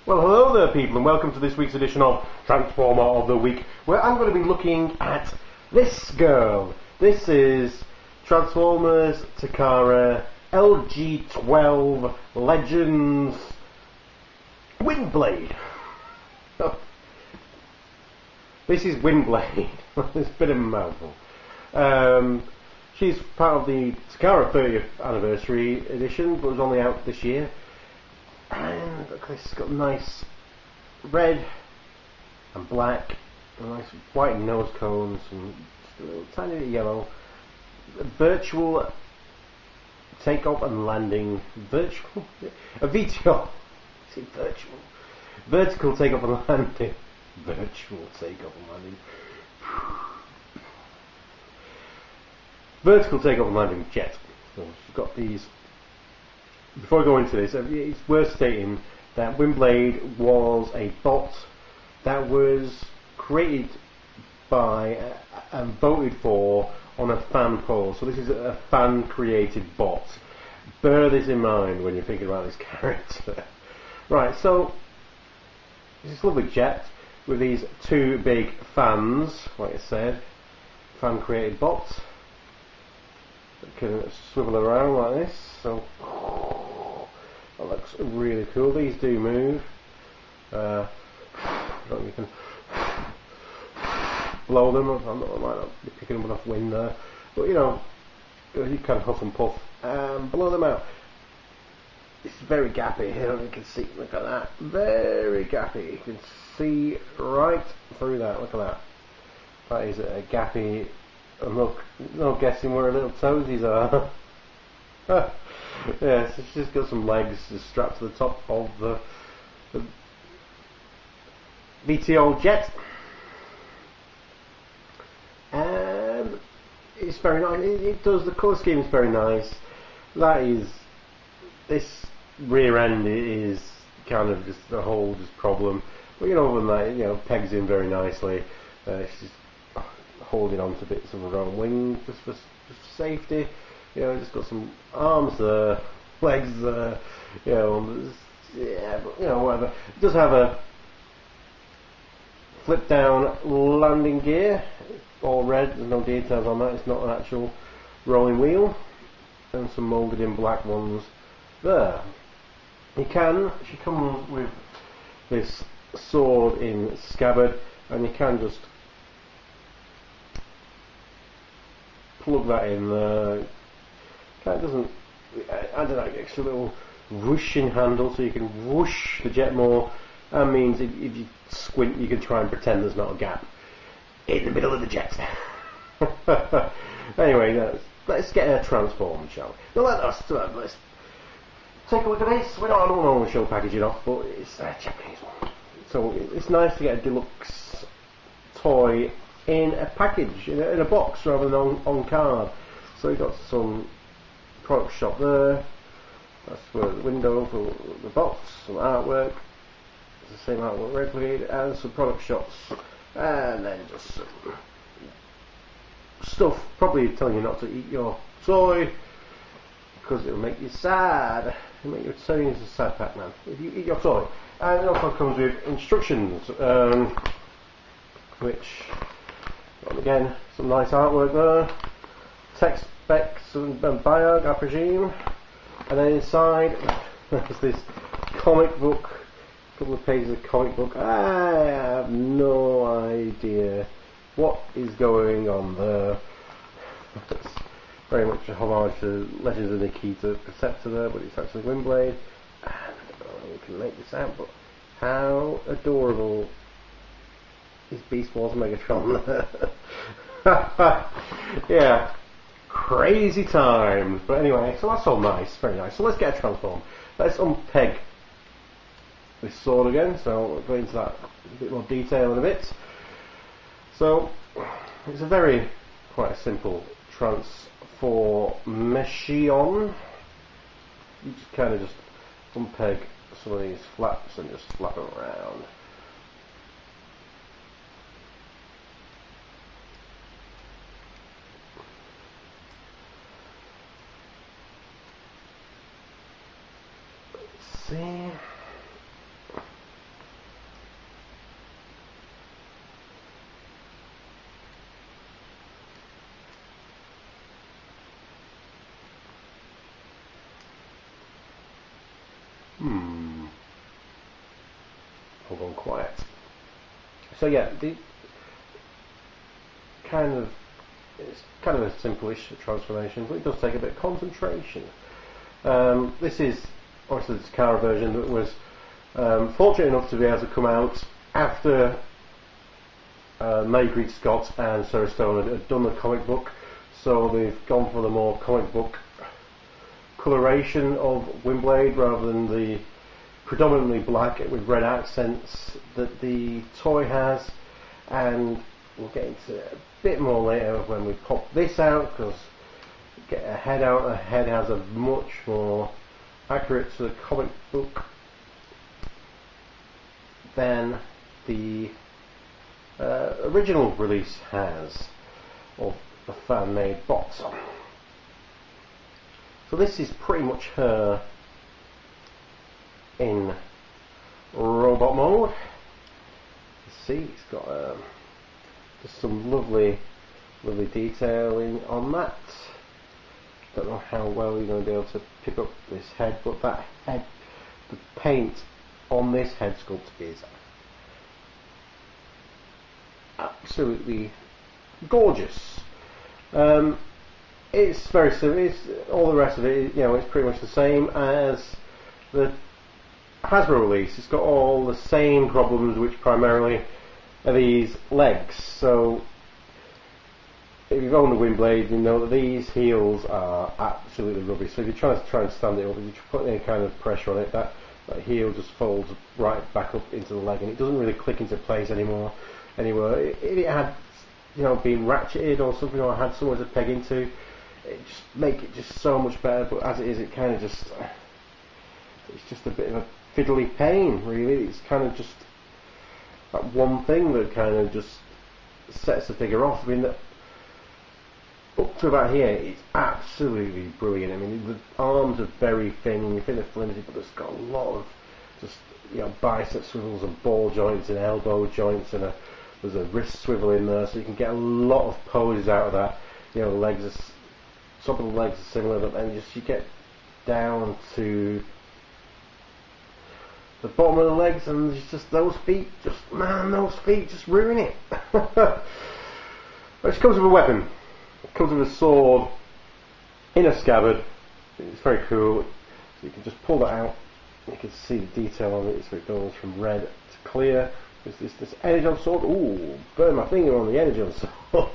Well, hello there people, and welcome to this week's edition of Transformer of the Week, where I'm going to be looking at this girl. This is Transformers Takara LG12 Legends Windblade. This is Windblade. It's a bit of a mouthful. She's part of the Takara 30th anniversary edition, but was only out this year. And look, this has got nice red and black, and nice white nose cones, and just a little tiny bit of yellow. Virtual takeoff and landing. Virtual? A VTO. Is it virtual? Vertical takeoff and landing. Virtual takeoff and landing. Vertical takeoff and landing jet. So she's got these. Before I go into this, it's worth stating that Windblade was a bot that was created by and voted for on a fan poll. So this is a fan created bot. Bear this in mind when you're thinking about this character. Right, so this lovely jet with these two big fans, like I said, fan created bots. It can swivel around like this, so that looks really cool. These do move. You can blow them. I might not be picking up enough wind there, but you know, you can huff and puff and blow them out. It's very gappy here. You can see. Look at that. Very gappy. You can see right through that. Look at that. That is a gappy. And look, no guessing where her little toesies are. Yes, she's just got some legs just strapped to the top of the VTO jet. And it's very nice. It does, the colour scheme is very nice. That is, this rear end is kind of just the whole just problem. But you know, other than that, you know, pegs in very nicely. She's holding on to bits of her own wing just for safety. You know, just got some arms there, legs there, you know, yeah, but, you know, whatever. It does have a flip down landing gear, all red, there's no details on that, it's not an actual rolling wheel, and some moulded in black ones there. She comes with this sword in scabbard, and you can just plug that in there. It doesn't, I don't know, extra little whooshing handle so you can whoosh the jet more. That means if you squint you can try and pretend there's not a gap in the middle of the jet. Anyway, let's get her transformed, shall we? Now let's take a look at this. I don't want to show packaging off, but it's a Japanese one. So it's nice to get a deluxe toy in a package, in a box rather than on card. So you've got some product shop there, that's where the window for the box, some artwork, it's the same artwork replicated, and some product shots, and then just some stuff probably telling you not to eat your toy because it'll make you sad. It'll make you turn into a sad Pac-Man if you eat your toy. And it also comes with instructions, which, again, some nice artwork there, text specs and biog, I presume, and then inside there's this comic book, a couple of pages of comic book. I have no idea what is going on there. It's very much a homage to Legends of Nikita Perceptor there, but it's actually Windblade, and I don't know if you can make this out, but how adorable is Beast Wars Megatron there. Yeah, crazy times. But anyway, so that's all nice, very nice. So let's get a transform. Let's unpeg this sword again. So we'll go into that in a bit more detail in a bit. So it's a quite a simple transformation. You just kind of just unpeg some of these flaps and just flap them around. See, Hold on, quiet. So yeah, it's kind of a simple-ish transformation, but it does take a bit of concentration. This is obviously the Takara version that was fortunate enough to be able to come out after Maygreen Scott and Sarah Stone had done the comic book, so they've gone for the more comic book coloration of Windblade rather than the predominantly black with red accents that the toy has, and we'll get into it a bit more later when we pop this out, because get a head out, the head has a much more accurate to the comic book than the original release has of the fan-made bot. So this is pretty much her in robot mode. You see, it's got just some lovely detailing on that. Don't know how well you're going to be able to pick up this head, but that head, the paint on this head sculpt is absolutely gorgeous. It's very similar. All the rest of it, it's pretty much the same as the Hasbro release. It's got all the same problems, which primarily are these legs. So if you've owned the Windblade, you know that these heels are absolutely rubbish. So if you're trying to stand it up, if you put any kind of pressure on it, that heel just folds right back up into the leg, and it doesn't really click into place anymore. If it had, been ratcheted or something, or had somewhere to peg into, it just make it just so much better. But as it is, it kind of just, it's just a bit of a fiddly pain, really. It's kind of just that one thing that kind of just sets the figure off. I mean, up to about here, it's absolutely brilliant. I mean, the arms are very thin, and you think they're flimsy, but it's got a lot of just, bicep swivels and ball joints and elbow joints, and there's a wrist swivel in there, so you can get a lot of poses out of that. The legs are, top of the legs are similar, but then you get down to the bottom of the legs, and it's just those feet just ruin it. Which comes with a weapon. It comes with a sword in a scabbard. It's very cool. So you can just pull that out. You can see the detail on it. So it goes from red to clear. There's this energon sword. Ooh, burn my finger on the energon sword.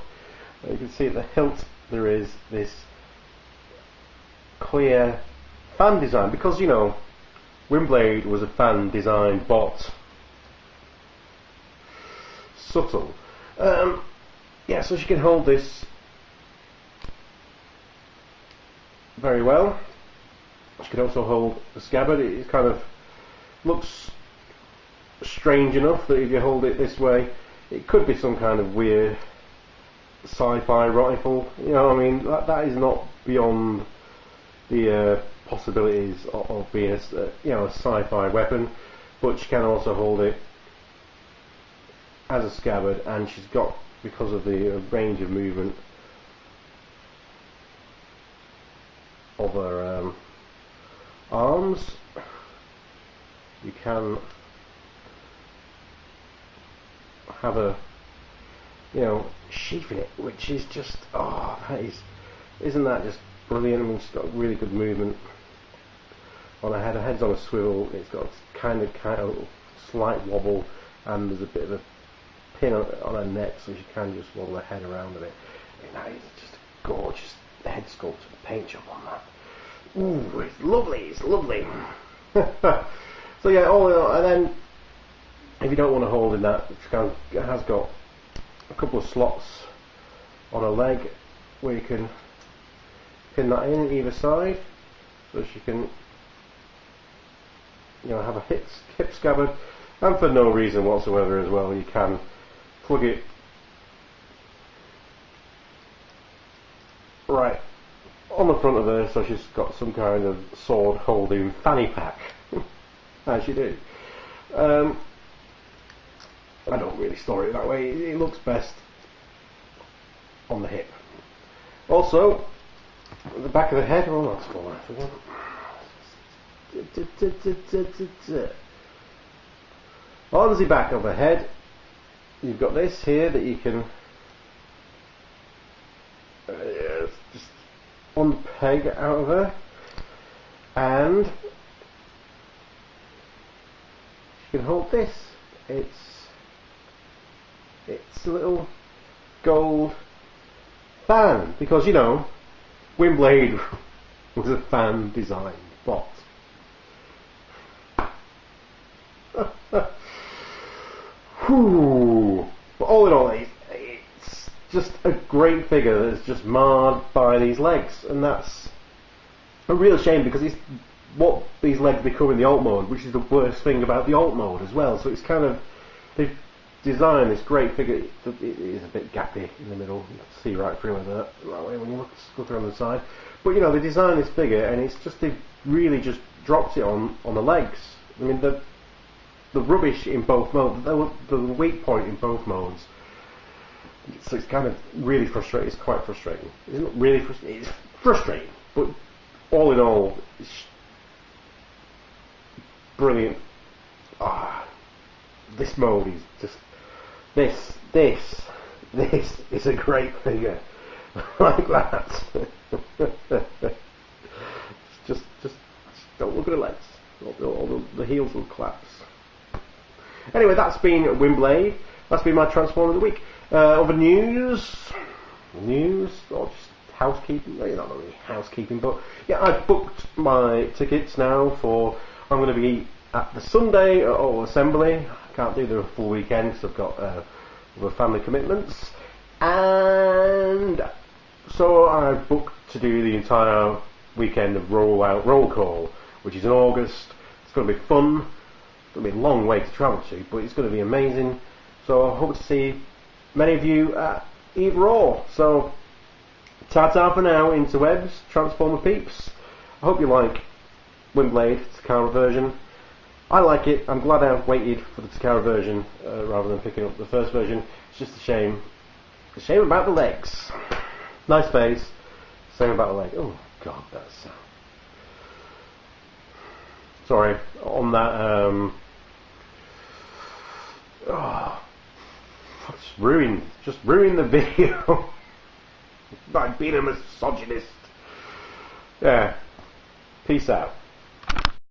You can see at the hilt there is this clear fan design, because Windblade was a fan designed bot. Subtle. So she can hold this very well. She can also hold the scabbard. It kind of looks strange enough that if you hold it this way, it could be some kind of weird sci-fi rifle. That is not beyond the possibilities of being a sci-fi weapon. But she can also hold it as a scabbard, and she's got, because of the range of movement of her arms, you can have a sheath in it, which is just, isn't that just brilliant? I mean, she's got really good movement on her head. Her head's on a swivel. It's got kind of slight wobble, and there's a bit of a pin on her neck, so she can just wobble her head around a bit. That is just a gorgeous head sculpt and paint job on that. Ooh, it's lovely. So yeah, all in all, and then if you don't want to hold in that, it has got a couple of slots on a leg where you can pin that in either side, so she can have a hip scabbard, and for no reason whatsoever as well, you can plug it right on the front of her, so she's got some kind of sword holding fanny pack, as you do. I don't really store it that way. It looks best on the hip. Also, at the back of the head, that's all right. On the back of the head, you've got this here that you can just unpeg out of her, and you can hold this. It's a little gold fan, because you know Windblade was a fan designed bot. Whew. But all in all, it's just a great figure that's just marred by these legs, and that's a real shame, because it's what these legs become in the alt mode, which is the worst thing about the alt mode as well. So it's kind of, they've designed this great figure. It is a bit gappy in the middle, you can see right through it right way when you look around the side. But you know, they designed this figure, and it's just, they've really just dropped it on the legs. I mean, the rubbish in both modes, the weak point in both modes. So it's kind of really frustrating. It's quite frustrating. It's not really frustrating. It's frustrating, but all in all, it's brilliant. This mode is just this is a great figure. Like that. just don't look at the legs. All the heels will collapse. Anyway, that's been Windblade. That's been my Transformer of the week. Other news, or just housekeeping. Well, not really housekeeping, but yeah, I've booked my tickets now for. I'm going to be at the Sunday or Assembly. I can't do the full weekend because I've got other family commitments, and so I've booked to do the entire weekend of Roll Call, which is in August. It's going to be fun. It's going to be a long way to travel to, but it's going to be amazing. So I hope to see many of you at either or. So ta-ta for now, interwebs, Transformer peeps. I hope you like Windblade, Takara version. I like it. I'm glad I've waited for the Takara version rather than picking up the first version. It's just a shame. A shame about the legs. Nice face. Same about the leg. Oh God, that's. Sorry. On that. Just ruined the video by being a misogynist. Yeah. Peace out.